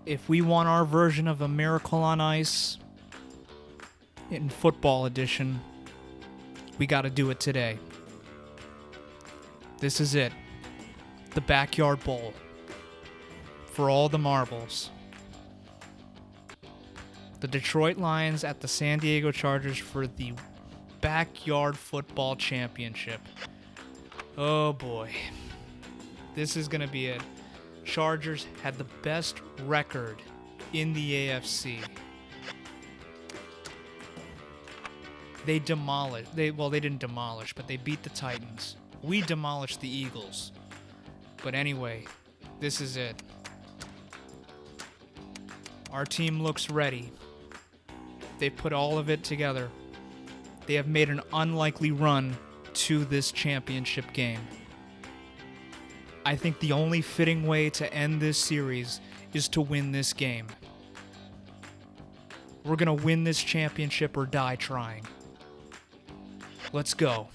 If we want our version of a Miracle on Ice in football edition, we got to do it today. This is it. The Backyard Bowl. For all the marbles. The Detroit Lions at the San Diego Chargers for the Backyard Football Championship. Oh boy. This is going to be it. Chargers had the best record in the AFC. They demolished. They didn't demolish, but they beat the Titans. We demolished the Eagles. But anyway, this is it. Our team looks ready. They've put all of it together. They have made an unlikely run to this championship game. I think the only fitting way to end this series is to win this game. We're going to win this championship or die trying. Let's go.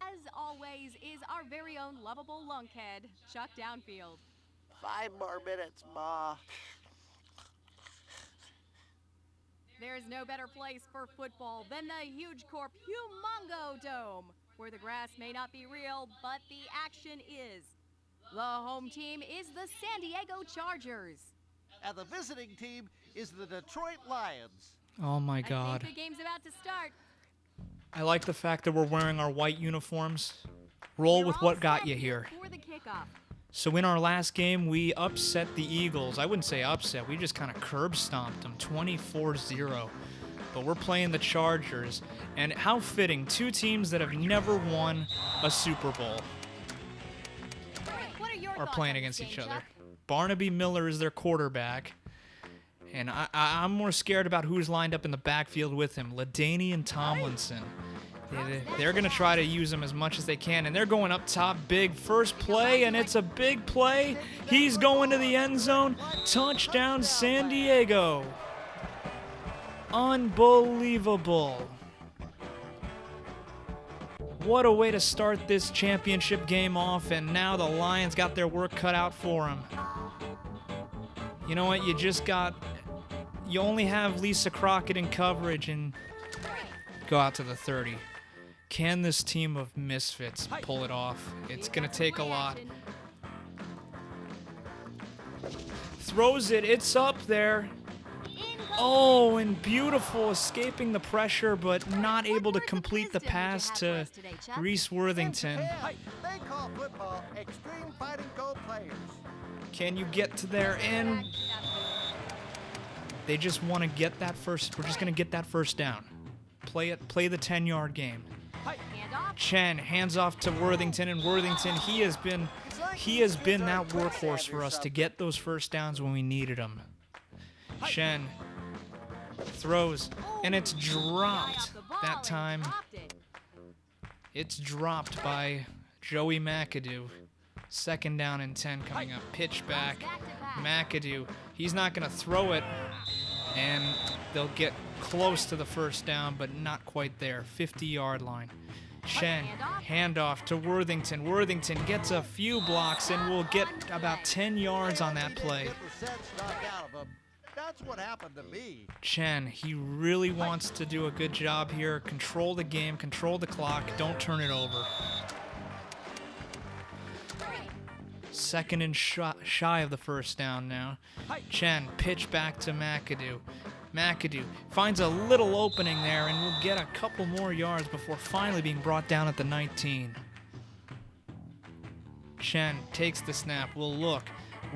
As always, is our very own lovable lunkhead, Chuck Downfield. 5 more minutes, Ma. There's no better place for football than the Huge Corp Humongo Dome, where the grass may not be real, but the action is. The home team is the San Diego Chargers. And the visiting team is the Detroit Lions. Oh my God. I think the game's about to start. I like the fact that we're wearing our white uniforms. Roll with what got you here. For the kickoff. So in our last game, we upset the Eagles. I wouldn't say upset. We just kind of curb stomped them, 24-0. But we're playing the Chargers. And how fitting, two teams that have never won a Super Bowl What are your are thoughts playing on against this each game, other. Chuck? Barnaby Miller is their quarterback. And I'm more scared about who's lined up in the backfield with him. LaDainian Tomlinson. They're going to try to use him as much as they can. And they're going up top big. First play, and it's a big play. He's going to the end zone. Touchdown, San Diego. Unbelievable. What a way to start this championship game off. And now the Lions got their work cut out for them. You know what? You only have Lisa Crockett in coverage and go out to the 30. Can this team of misfits pull it off? It's going to take a lot. Throws it. It's up there. Oh, and beautiful, escaping the pressure, but not able to complete the pass to Reese Worthington. Hey, they call football extreme fighting goal players. Can you get to their end? They just want to get that first. We're just going to get that first down. Play the 10-yard game. Chen hands off to Worthington, and Worthington, he has been that workhorse for us to get those first downs when we needed them. Chen throws, and it's dropped that time. It's dropped by Joey McAdoo. 2nd down and 10 coming up. Pitch back. McAdoo. He's not going to throw it, and they'll get close to the first down, but not quite there. 50-yard line. Shen, handoff to Worthington. Worthington gets a few blocks and will get about 10 yards on that play. That's what happened to me. Chen, he really wants to do a good job here. Control the game, control the clock, don't turn it over. 2nd and shy of the first down now. Chen, pitch back to McAdoo. McAdoo finds a little opening there and will get a couple more yards before finally being brought down at the 19. Chen takes the snap, will look,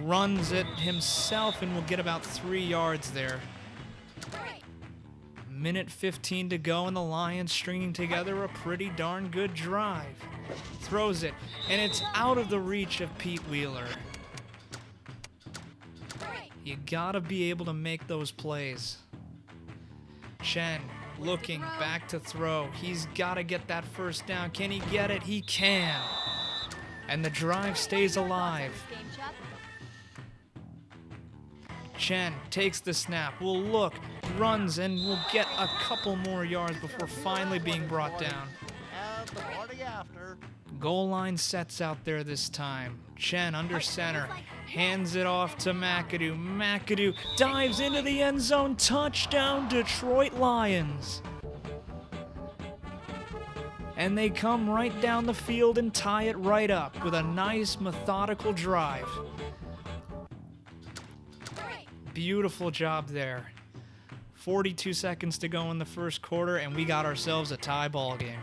runs it himself, and will get about 3 yards there. Minute 15 to go, and the Lions stringing together a pretty darn good drive. Throws it, and it's out of the reach of Pete Wheeler. You gotta be able to make those plays. Chen looking back to throw. He's gotta get that first down. Can he get it? He can. And the drive stays alive. Chen takes the snap, will look, runs, and will get a couple more yards before finally being brought down. And the morning after, Goal line sets out there this time. Chen under center. Hands it off to McAdoo. McAdoo dives into the end zone. Touchdown, Detroit Lions. And they come right down the field and tie it right up with a nice methodical drive. Beautiful job there. 42 seconds to go in the first quarter, and we got ourselves a tie ball game.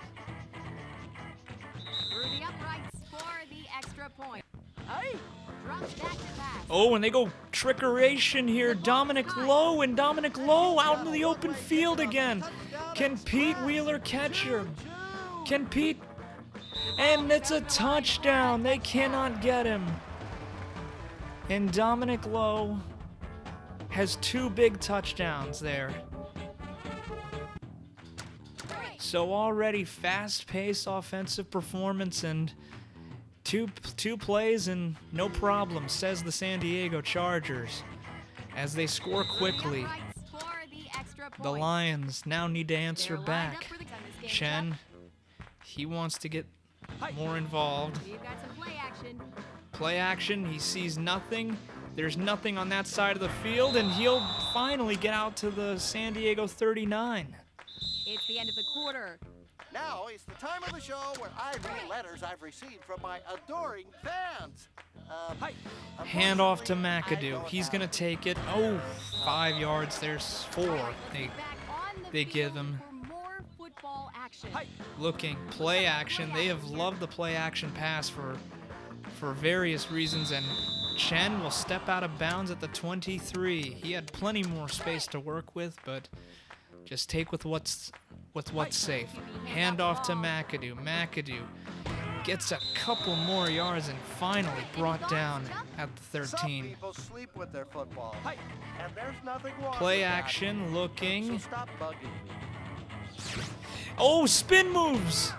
Through the uprights for the extra point. Drops back to pass. Oh, and they go trickeration here. Dominic Lowe out into the open field again. Can Pete Wheeler catch her? Can Pete? And it's a touchdown. They cannot get him. And Dominic Lowe has 2 big touchdowns there. So already fast-paced offensive performance and two plays and no problem, says the San Diego Chargers, as they score quickly. The Lions now need to answer back. Chen, he wants to get more involved. Play action, he sees nothing. There's nothing on that side of the field, and he'll finally get out to the San Diego 39. It's the end of the quarter. Now it's the time of the show where I read letters I've received from my adoring fans. Hand off to McAdoo. He's going to take it. Oh, 5 yards. There's 4. They give him. Looking, play action. They have loved the play action pass for various reasons, and Chen will step out of bounds at the 23. He had plenty more space to work with, but just take with what's safe. Hand off to McAdoo. McAdoo gets a couple more yards and finally brought down at the 13. Some people sleep with their football, and there's nothing wrong Play with that. action, looking. So stop bugging me. Oh, spin moves!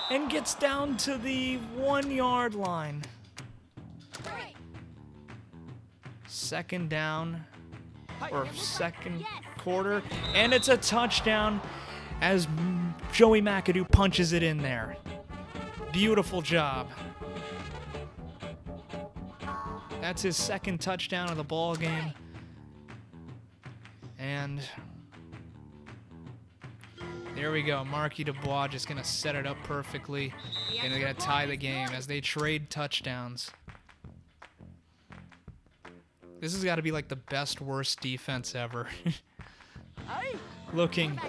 And gets down to the 1 yard line. Second down, or second quarter, and it's a touchdown as Joey McAdoo punches it in there. Beautiful job. That's his second touchdown of the ball game. And there we go. Marquis Dubois just going to set it up perfectly. And they're going to tie the game as they trade touchdowns. This has got to be like the best, worst defense ever. Looking.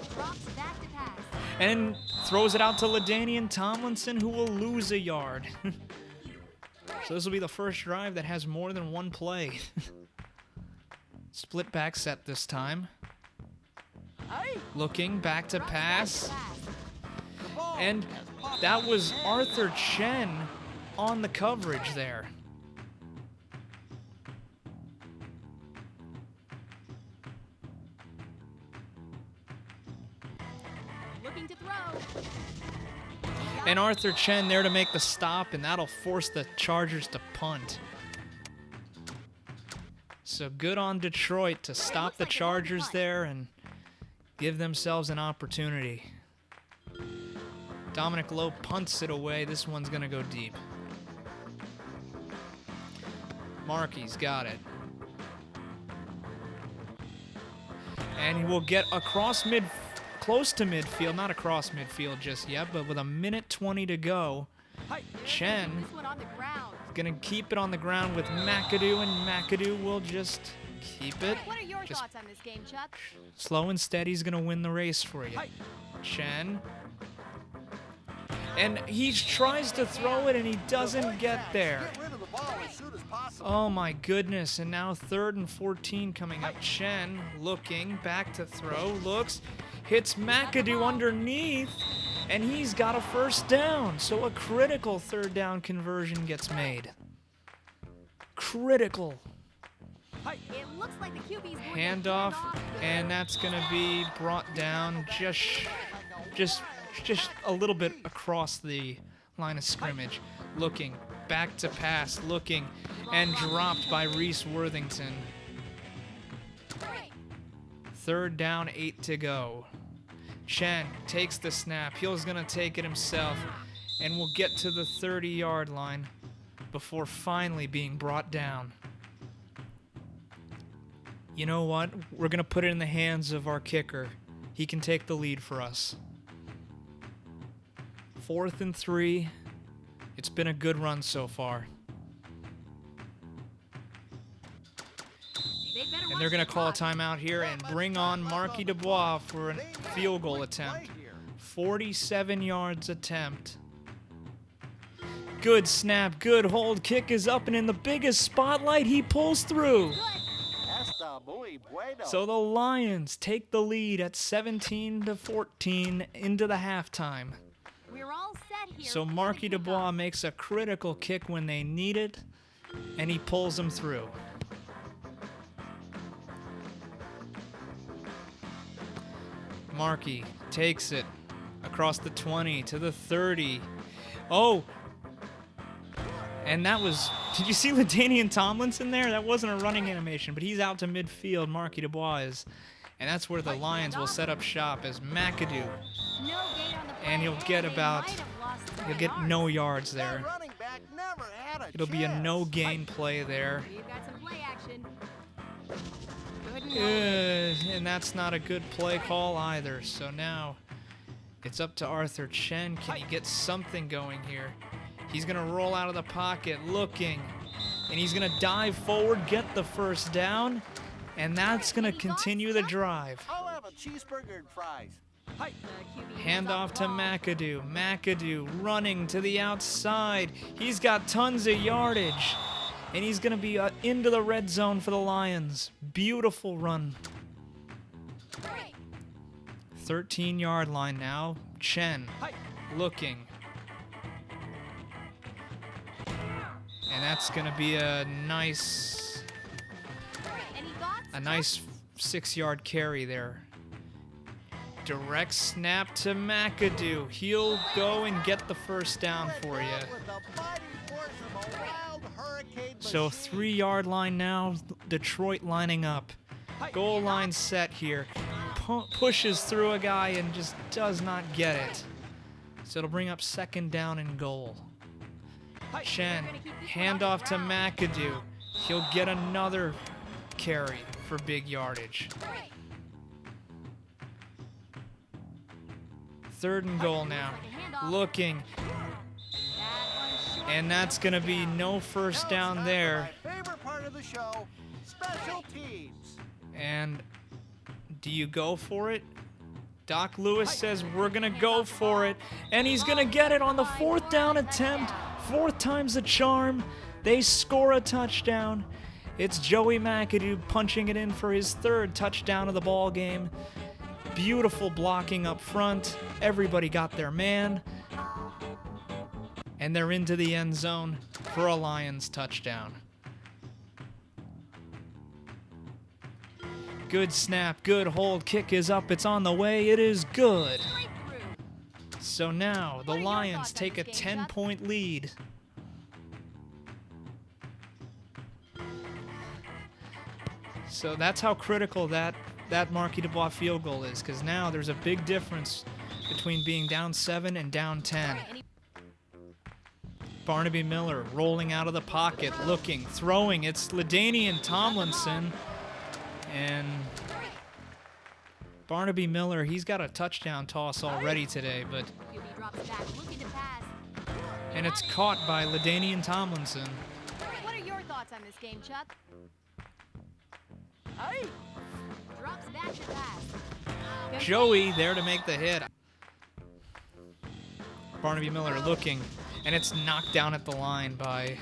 And throws it out to LaDainian Tomlinson, who will lose a yard. So this will be the first drive that has more than one play. Split back set this time. Looking, back to pass. And that was Arthur Chen on the coverage there. Looking to throw. And Arthur Chen there to make the stop, and that'll force the Chargers to punt. So good on Detroit to stop the Chargers there and give themselves an opportunity. Dominic Lowe punts it away. This one's going to go deep. Markey's got it. And he will get across close to midfield, not across midfield just yet, but with a minute 20 to go, Chen is going to keep it on the ground with McAdoo, and McAdoo will just keep it. What are your thoughts on this game, Chuck? Slow and steady is going to win the race for you. Chen. And he tries to throw it, and he doesn't get there. Get rid of the ball as soon as possible. Oh my goodness, and now 3rd and 14 coming up. Chen looking, back to throw, looks, hits McAdoo underneath, and he's got a first down. So a critical 3rd down conversion gets made. Critical. It looks like the QB's Handoff, and that's going to be brought down just a little bit across the line of scrimmage. Looking, back to pass, looking, and dropped by Reese Worthington. 3rd down, 8 to go. Chen takes the snap. He's going to take it himself. and will get to the 30-yard line before finally being brought down. You know what? We're going to put it in the hands of our kicker. He can take the lead for us. 4th and 3. It's been a good run so far. And they're going to call a timeout here and bring on Marky Dubois for a field goal attempt. 47 yards attempt. Good snap, good hold. Kick is up, and in the biggest spotlight, he pulls through. So the Lions take the lead at 17-14 into the halftime. We're all set here. So Marky Dubois makes a critical kick when they need it, and he pulls them through. Marky takes it across the 20 to the 30. Oh! And that was... Did you see LaDainian Tomlinson there? That wasn't a running animation, but he's out to midfield, Marky Dubois is. And that's where the Lions will set up shop as McAdoo. And he'll get about... He'll get no yards there. It'll be a no-gain play there. And that's not a good play call either. So now it's up to Arthur Chen. Can he get something going here? He's going to roll out of the pocket looking. And he's going to dive forward, get the first down. And that's going to continue the drive. I'll have a cheeseburger and fries. Hand off to McAdoo. McAdoo running to the outside. He's got tons of yardage. And he's going to be into the red zone for the Lions. Beautiful run. 13-yard line now. Chen looking. And that's going to be a nice 6-yard carry there. Direct snap to McAdoo. He'll go and get the first down for you. So 3-yard line now. Detroit lining up. Goal line set here. Pushes through a guy and just does not get it. So it'll bring up 2nd down and goal. Chen, handoff to McAdoo. He'll get another carry for big yardage. 3rd and goal now. Looking. And that's going to be no first down there. My favorite part of the show, special teams. And do you go for it? Doc Lewis says we're going to go for it. And he's going to get it on the 4th down attempt. 4th time's the charm. They score a touchdown. It's Joey McAdoo punching it in for his 3rd touchdown of the ball game. Beautiful blocking up front. Everybody got their man. And they're into the end zone for a Lions touchdown. Good snap, good hold. Kick is up. It's on the way. It is good. So now the Lions take a 10-point lead. So that's how critical that Marky Dubois field goal is, because now there's a big difference between being down 7 and down 10. Barnaby Miller rolling out of the pocket, looking, throwing. It's LaDainian Tomlinson. And Barnaby Miller, he's got a touchdown toss already today, but... And it's caught by LaDainian Tomlinson. What are your thoughts on this game, Chuck? Drops back to pass. Joey there to make the hit. Barnaby Miller looking, and it's knocked down at the line by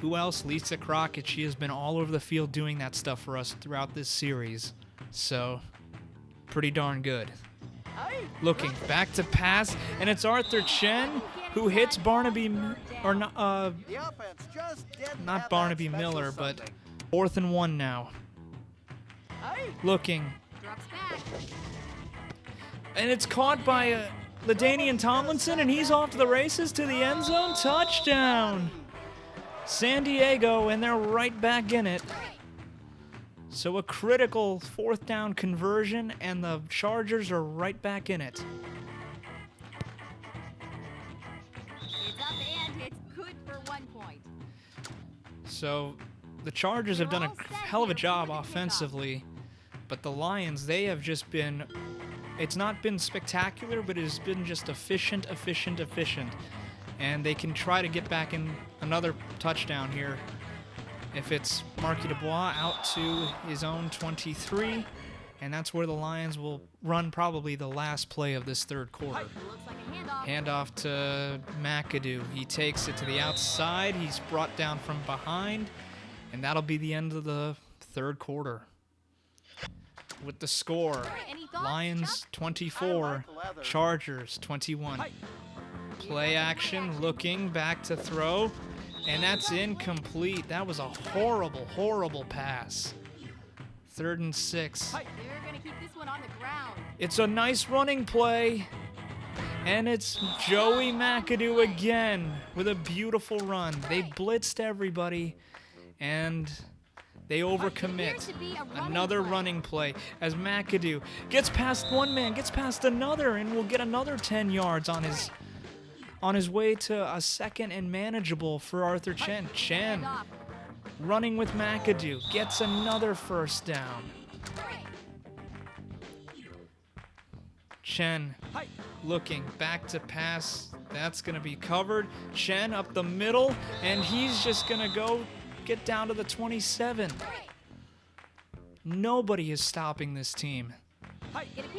who else? Lisa Crockett. She has been all over the field doing that stuff for us throughout this series. So, pretty darn good. Looking back to pass, and it's Arthur Chen who hits Barnaby, or not Barnaby Miller, but 4th and 1 now. Looking. And it's caught by LaDainian Tomlinson, and he's off to the races to the end zone. Touchdown! San Diego, and they're right back in it. So a critical 4th down conversion, and the Chargers are right back in it. So the Chargers have done a hell of a job offensively, but the Lions, they have just been, it's not been spectacular, but it has been just efficient. And they can try to get back in another touchdown here. If it's Marquis Dubois out to his own 23, and that's where the Lions will run probably the last play of this third quarter. Looks like a handoff. Handoff to McAdoo. He takes it to the outside. He's brought down from behind, and that'll be the end of the third quarter. With the score, Any thoughts, Lions Chuck? 24, Chargers 21. Play action, looking, back to throw, and that's incomplete. That was a horrible pass. 3rd and 6. They're going to keep this one on the ground. It's a nice running play, and it's Joey McAdoo again with a beautiful run. They blitzed everybody, and they overcommit. Another running play as McAdoo gets past one man, gets past another, and will get another 10 yards on his way to a 2nd and manageable for Arthur Chen. Chen running with McAdoo gets another 1st down. Chen looking back to pass. That's going to be covered. Chen up the middle, and he's just going to go get down to the 27. Nobody is stopping this team.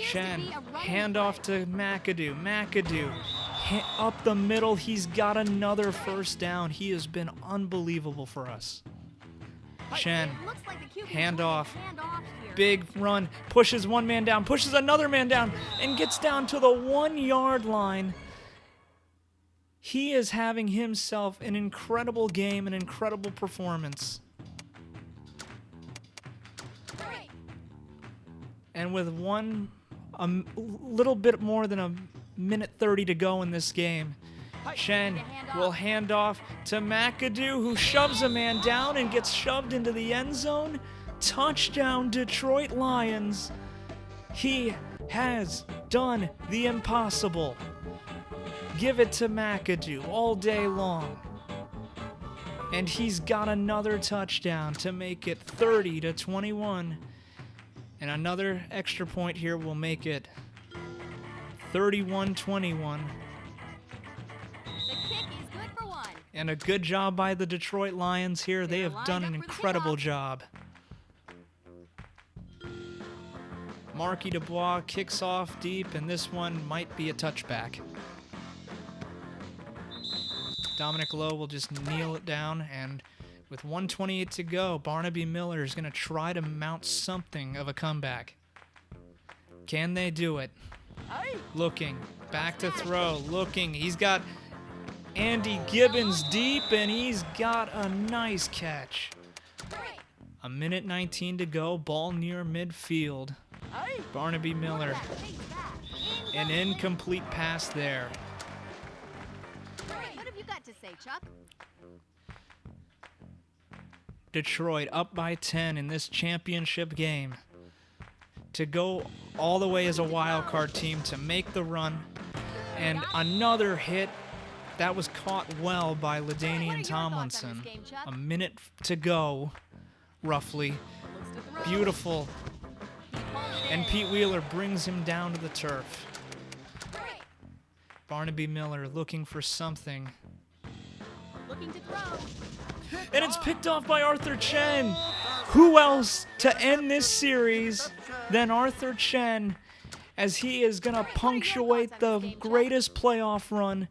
Chen, handoff to McAdoo. McAdoo, up the middle. He's got another 1st down. He has been unbelievable for us. Chen, handoff, big run, pushes one man down, pushes another man down, and gets down to the 1-yard line. He is having himself an incredible game, an incredible performance. And with a little bit more than a minute 30 to go in this game, Chen will hand off to McAdoo, who shoves a man down and gets shoved into the end zone. Touchdown, Detroit Lions. He has done the impossible. Give it to McAdoo all day long. And he's got another touchdown to make it 30-21. And another extra point here will make it 31-21. The kick is good for 1. And a good job by the Detroit Lions here. They have done an incredible job. Marquis Dubois kicks off deep, and this one might be a touchback. Dominic Lowe will just kneel it down, and with 1:28 to go, Barnaby Miller is going to try to mount something of a comeback. Can they do it? Looking, back to throw, looking. He's got Andy Gibbons deep, and he's got a nice catch. 1:19 to go, ball near midfield. Barnaby Miller, an incomplete pass there. What have you got to say, Chuck? Detroit up by 10 in this championship game. To go all the way as a wild card team, to make the run, and another hit that was caught well by LaDainian Tomlinson. A minute to go, roughly. Beautiful. And Pete Wheeler brings him down to the turf. Barnaby Miller looking for something. Looking to throw. And it's picked off by Arthur Chen. Who else to end this series than Arthur Chen, as he is going to punctuate the greatest playoff run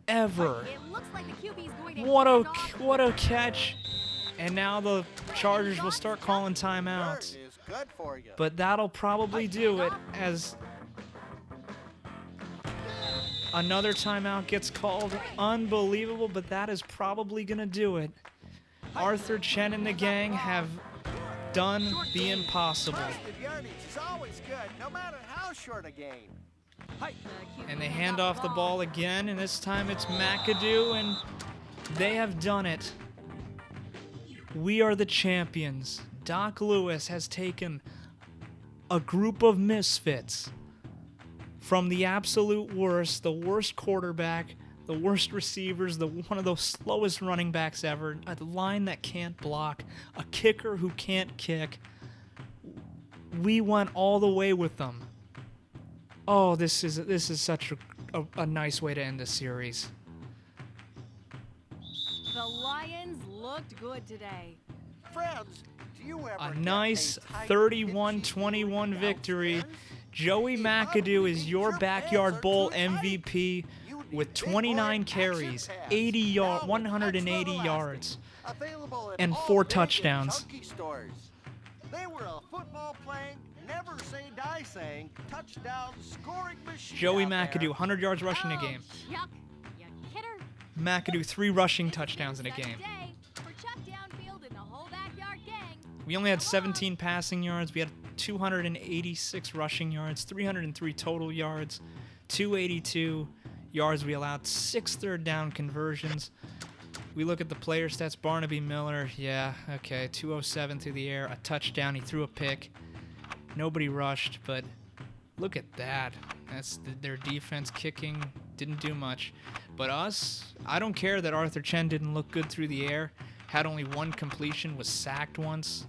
ever. It looks like the QB's going to What a catch. And now the Chargers will start calling timeouts. Dirt is good for you. But that'll probably do it, as another timeout gets called. Unbelievable, but that is probably going to do it. Arthur Chen and the gang have done the impossible. First and yardage is always good, no matter how short a game. And they hand off the ball again, and this time it's McAdoo, and they have done it. We are the champions. Doc Lewis has taken a group of misfits from the absolute worst, the worst quarterback, the worst receivers, one of the slowest running backs ever, a line that can't block, a kicker who can't kick. We went all the way with them. Oh, this is such a nice way to end the series. The Lions looked good today. Friends, do you ever A get nice tight, 31-21 itchy victory. downstairs? Joey The McAdoo is upbeat your your backyard pants are bowl too tight. MVP You need with big boy 29 action carries, pads. 80 Now with 180 extra yards. elastic. Available at and all 4 big and touchdowns. chunky stores. They were a football playing, never say die saying, touchdown scoring machine. Joey out McAdoo, there. 100 yards rushing a Oh, game. Chuck, you kidder. McAdoo, 3 rushing It's been touchdowns in a such game. day for Chuck Downfield and the whole backyard gang. We only had 17 passing yards. We had 286 rushing yards, 303 total yards, 282 yards. We allowed 6 third down conversions. We look at the player stats. Barnaby Miller, yeah, okay, 207 through the air, a touchdown. He threw a pick. Nobody rushed, but look at that. That's their defense. Kicking didn't do much. But us, I don't care that Arthur Chen didn't look good through the air. Had only 1 completion, was sacked once.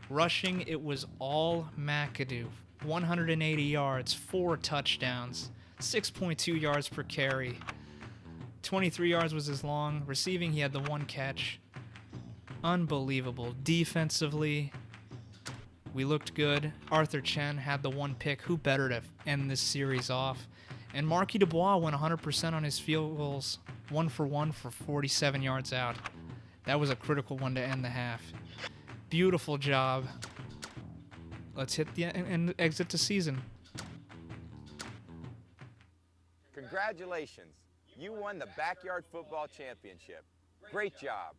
Rushing, it was all McAdoo. 180 yards, 4 touchdowns, 6.2 yards per carry. 23 yards was his long. Receiving, he had the 1 catch. Unbelievable. Defensively, we looked good. Arthur Chen had the 1 pick. Who better to end this series off? And Marquis Dubois went 100% on his field goals. 1 for 1 for 47 yards out. That was a critical one to end the half. Beautiful job. Let's hit the and exit the season. Congratulations. You won the Backyard Football Championship. Great job.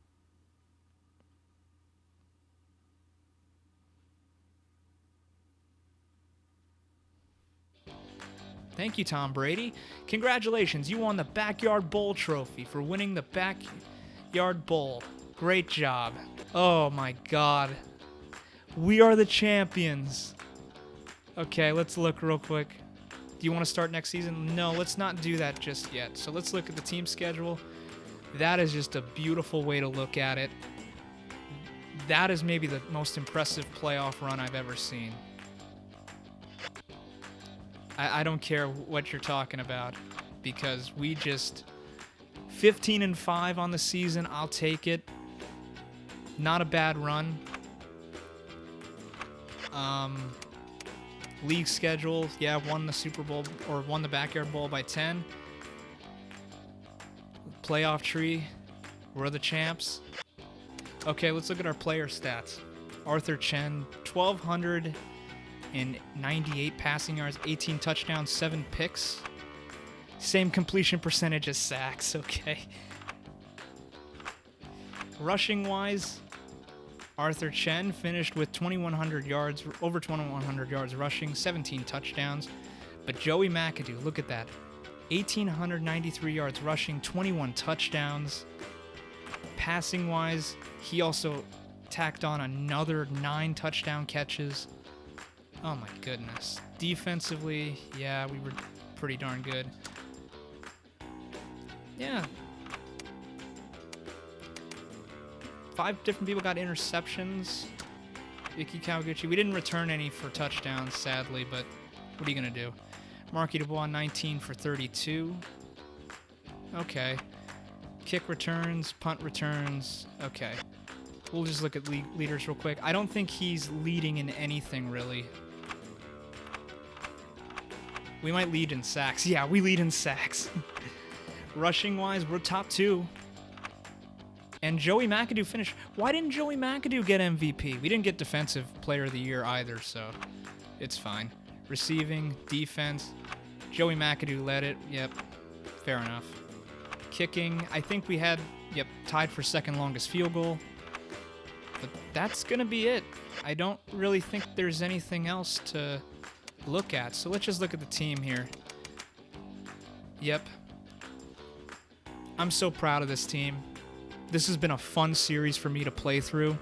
Thank you, Tom Brady. Congratulations, you won the Backyard Bowl trophy for winning the Backyard Bowl. Great job. Oh my God. We are the champions. Okay, let's look real quick. Do you want to start next season? No, let's not do that just yet. So let's look at the team schedule. That is just a beautiful way to look at it. That is maybe the most impressive playoff run I've ever seen. I don't care what you're talking about, because we just 15-5 on the season. I'll take it. Not a bad run. League schedule, yeah, won the Super Bowl or won the Backyard Bowl by 10. Playoff tree, we're the champs. Okay, let's look at our player stats. Arthur Chen, 1,298 passing yards, 18 touchdowns, 7 picks. Same completion percentage as sacks, okay. Rushing wise, Arthur Chen finished with 2,100 yards, over 2,100 yards rushing, 17 touchdowns. But Joey McAdoo, look at that. 1,893 yards rushing, 21 touchdowns. Passing wise, he also tacked on another 9 touchdown catches. Oh my goodness. Defensively, yeah, we were pretty darn good. Yeah. 5 different people got interceptions. Iki Kawaguchi. We didn't return any for touchdowns, sadly, but what are you going to do? Marquis Dubois, 19 for 32. Okay. Kick returns, punt returns. Okay. We'll just look at leaders real quick. I don't think he's leading in anything, really. We might lead in sacks. Yeah, we lead in sacks. Rushing-wise, we're top 2. And Joey McAdoo finished. Why didn't Joey McAdoo get MVP? We didn't get Defensive Player of the Year either, so it's fine. Receiving, defense. Joey McAdoo led it. Yep, fair enough. Kicking, I think we had, tied for second longest field goal. But that's going to be it. I don't really think there's anything else to look at. So let's just look at the team here. Yep. I'm so proud of this team. This has been a fun series for me to play through.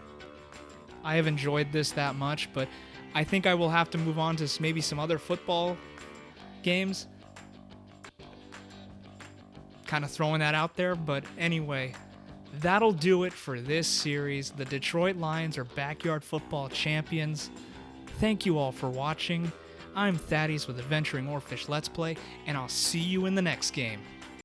I have enjoyed this that much, but I think I will have to move on to maybe some other football games. kind of throwing that out there. But anyway, that'll do it for this series. The Detroit Lions are backyard football champions. Thank you all for watching. I'm Thaddeus with Adventuring Oarfish Let's Play, and I'll see you in the next game.